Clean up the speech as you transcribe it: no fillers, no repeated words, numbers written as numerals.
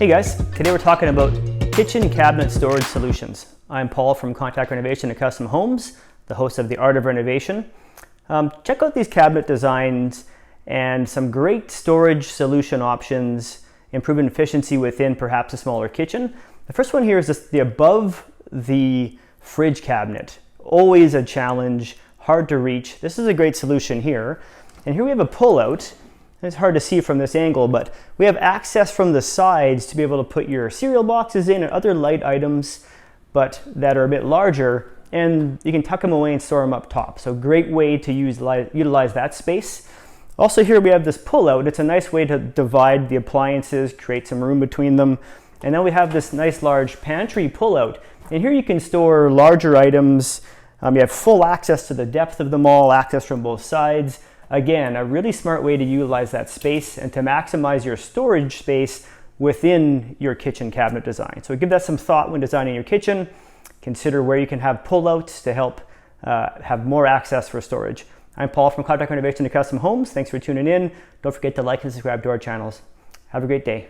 Hey guys, today we're talking about kitchen cabinet storage solutions. I'm Paul from Contact Renovation and Custom Homes, the host of The Art of Renovation. Check out these cabinet designs and some great storage solution options, improving efficiency within perhaps a smaller kitchen. The first one here is the above the fridge cabinet. Always a challenge, hard to reach. This is a great solution here. And here we have a pull-out. It's hard to see from this angle, but we have access from the sides to be able to put your cereal boxes in and other light items, but that are a bit larger, and you can tuck them away and store them up top. So great way to utilize that space. Also here we have this pull-out. It's a nice way to divide the appliances, create some room between them. And then we have this nice large pantry pull-out. And here you can store larger items. You have full access to the depth of them all, access from both sides. Again, a really smart way to utilize that space and to maximize your storage space within your kitchen cabinet design. So give that some thought when designing your kitchen. Consider where you can have pull-outs to help have more access for storage. I'm Paul from Contact Renovation and Custom Homes. Thanks for tuning in. Don't forget to like and subscribe to our channels. Have a great day.